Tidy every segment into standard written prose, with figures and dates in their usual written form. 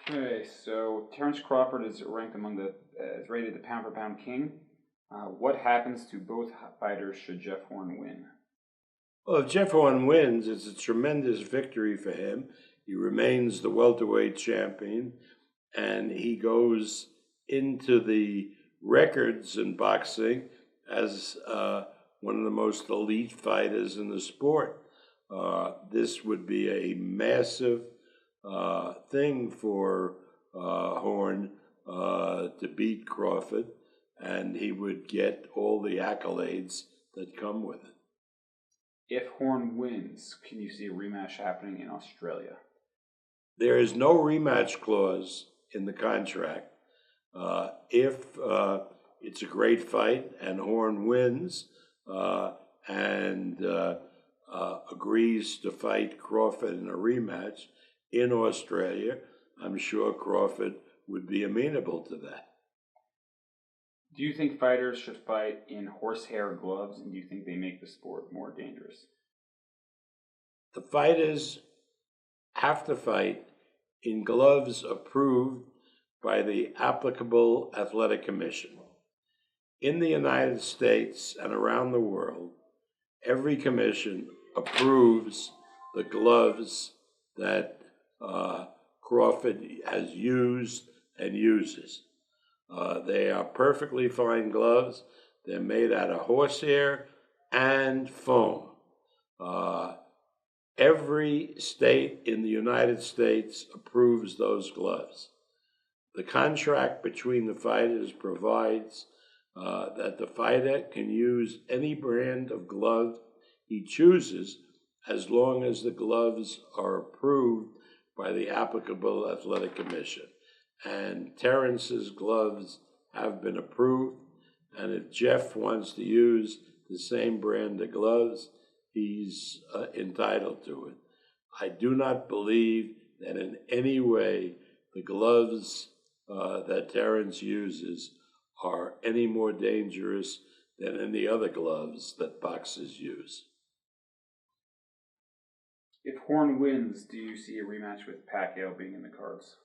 Okay, so Terence Crawford is ranked among is rated the pound for pound king. What happens to both fighters should Jeff Horn win? Well, if Jeff Horn wins, it's a tremendous victory for him. He remains the welterweight champion, and he goes into the records in boxing as one of the most elite fighters in the sport. This would be a massive thing for Horn to beat Crawford, and he would get all the accolades that come with it. If Horn wins, can you see a rematch happening in Australia? There is no rematch clause in the contract. If it's a great fight and Horn wins and agrees to fight Crawford in a rematch in Australia, I'm sure Crawford would be amenable to that. Do you think fighters should fight in horsehair gloves, and do you think they make the sport more dangerous? The fighters have to fight in gloves approved by the applicable athletic commission. In the United States and around the world, every commission approves the gloves that Crawford has used and uses. They are perfectly fine gloves. They're made out of horsehair and foam. Every state in the United States approves those gloves. The contract between the fighters provides that the fighter can use any brand of glove he chooses as long as the gloves are approved by the applicable athletic commission. And Terence's gloves have been approved, and if Jeff wants to use the same brand of gloves, he's entitled to it. I do not believe that in any way the gloves that Terence uses are any more dangerous than any other gloves that boxers use. If Horn wins, do you see a rematch with Pacquiao being in the cards?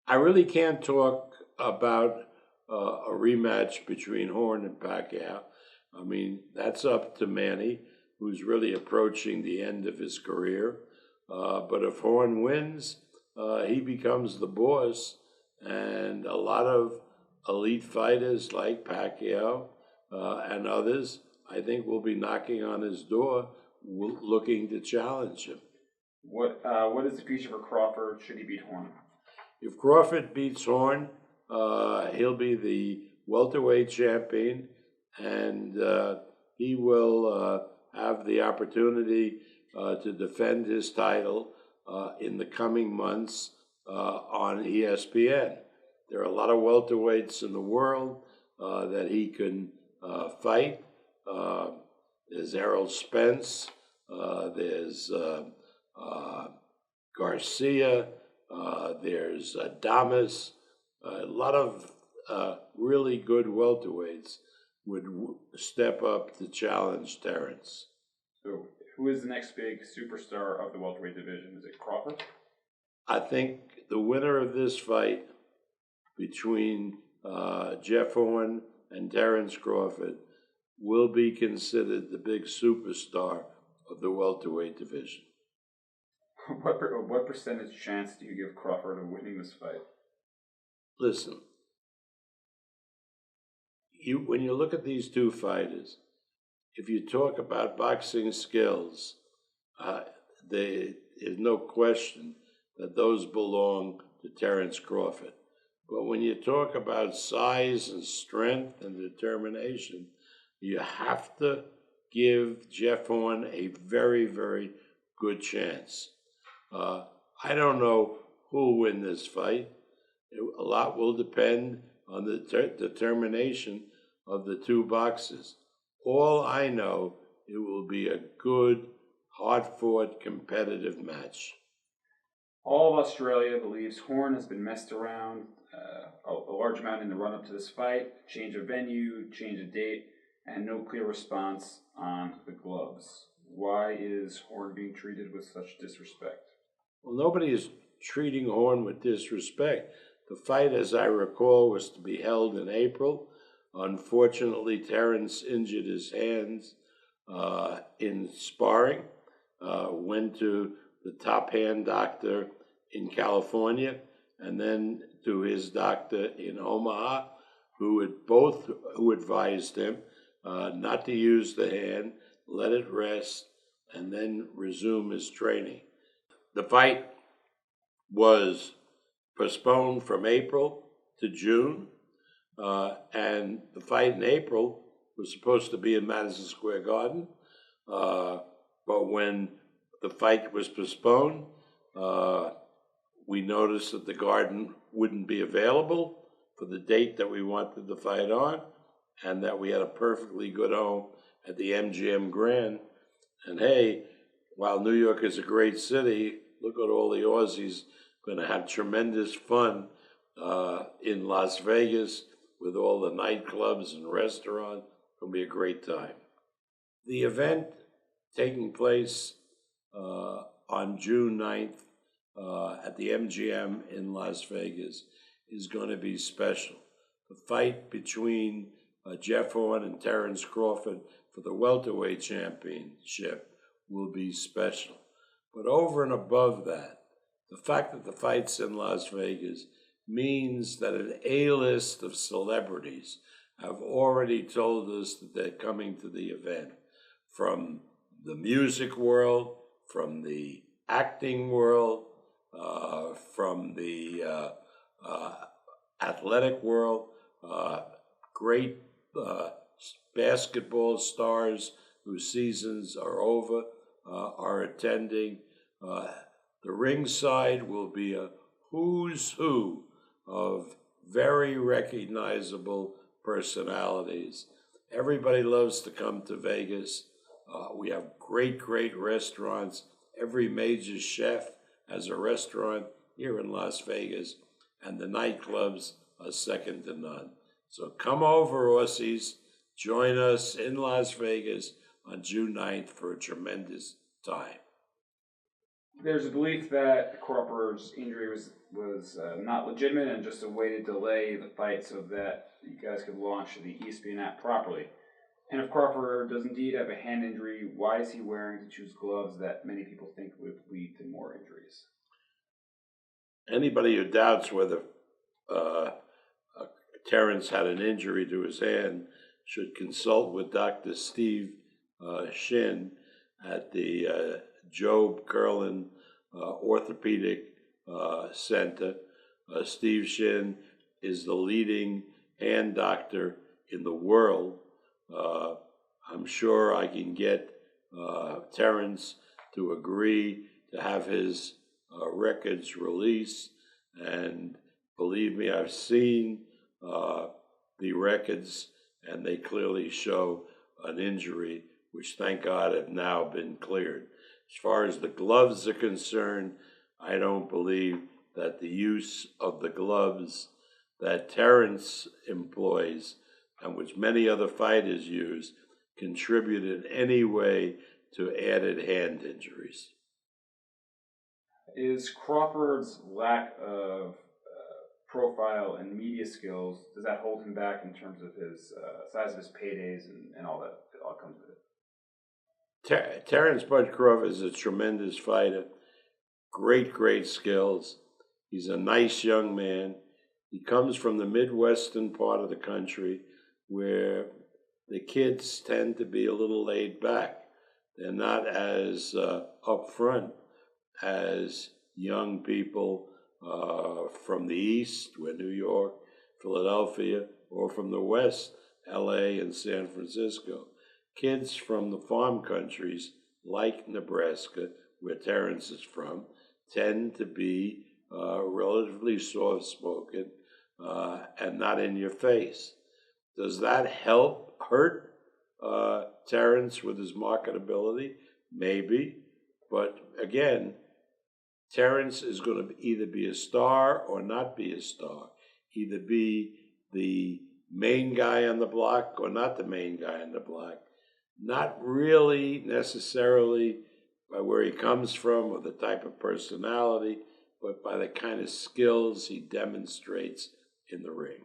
I really can't talk about a rematch between Horn and Pacquiao. I mean, that's up to Manny, who's really approaching the end of his career. But if Horn wins, he becomes the boss, and a lot of elite fighters like Pacquiao and others, I think, will be knocking on his door looking to challenge him. What is the future for Crawford should he beat Horn? If Crawford beats Horn, he'll be the welterweight champion, and he will have the opportunity to defend his title in the coming months on ESPN. There are a lot of welterweights in the world that he can fight. There's Errol Spence, there's Garcia, there's Damas. A lot of really good welterweights would step up to challenge Terence. So, who is the next big superstar of the welterweight division? Is it Crawford? I think the winner of this fight between Jeff Horn and Terence Crawford will be considered the big superstar of the welterweight division. What percentage chance do you give Crawford of winning this fight? Listen, when you look at these two fighters, if you talk about boxing skills, there is no question that those belong to Terence Crawford. But when you talk about size and strength and determination, you have to give Jeff Horn a very, very good chance. I don't know who will win this fight. A lot will depend on the determination of the two boxers. All I know, it will be a good, hard-fought, competitive match. All of Australia believes Horn has been messed around a large amount in the run-up to this fight, change of venue, change of date, and no clear response on the gloves. Why is Horn being treated with such disrespect? Well, nobody is treating Horn with disrespect. The fight, as I recall, was to be held in April. Unfortunately, Terence injured his hands in sparring, went to the top hand doctor in California, and then to his doctor in Omaha, who advised him not to use the hand, let it rest, and then resume his training. The fight was postponed from April to June, and the fight in April was supposed to be in Madison Square Garden, but when the fight was postponed, we noticed that the Garden wouldn't be available for the date that we wanted the fight on, and that we had a perfectly good home at the MGM Grand. And hey, while New York is a great city, look at all the Aussies going to have tremendous fun in Las Vegas with all the nightclubs and restaurants. It'll be a great time. The event taking place on June 9th at the MGM in Las Vegas is going to be special. The fight between Jeff Horn and Terence Crawford for the Welterweight championship will be special. But over and above that, the fact that the fight's in Las Vegas means that an A-list of celebrities have already told us that they're coming to the event, from the music world, from the acting world, from the athletic world. Great basketball stars whose seasons are over are attending. The ringside will be a who's who of very recognizable personalities. Everybody loves to come to Vegas. We have great restaurants. Every major chef has a restaurant here in Las Vegas, and the nightclubs are second to none. So come over, Aussies. Join us in Las Vegas on June 9th for a tremendous time. There's a belief that Crawford's injury was not legitimate and just a way to delay the fight so that you guys could launch the ESPN app properly. And if Crawford does indeed have a hand injury, why is he wearing to choose gloves that many people think would lead to more injuries? Anybody who doubts whether Terence had an injury to his hand should consult with Dr. Steve Shin at the Job Curlin Orthopedic Center. Steve Shin is the leading hand doctor in the world. I'm sure I can get Terence to agree to have his records released, and believe me, I've seen the records, and they clearly show an injury, which thank God have now been cleared. As far as the gloves are concerned, I don't believe that the use of the gloves that Terence employs, and which many other fighters use, contribute in any way to added hand injuries. Is Crawford's lack of profile and media skills, does that hold him back in terms of his size of his paydays and all that all comes with it? Terence Bud Crawford is a tremendous fighter. Great skills. He's a nice young man. He comes from the Midwestern part of the country where the kids tend to be a little laid back. They're not as upfront as young people from the East, where New York, Philadelphia, or from the West, LA and San Francisco. Kids from the farm countries, like Nebraska, where Terence is from, tend to be relatively soft-spoken and not in your face. Does that hurt Terence with his marketability? Maybe. But again, Terence is going to either be a star or not be a star. Either be the main guy on the block or not the main guy on the block. Not really necessarily by where he comes from or the type of personality, but by the kind of skills he demonstrates in the ring.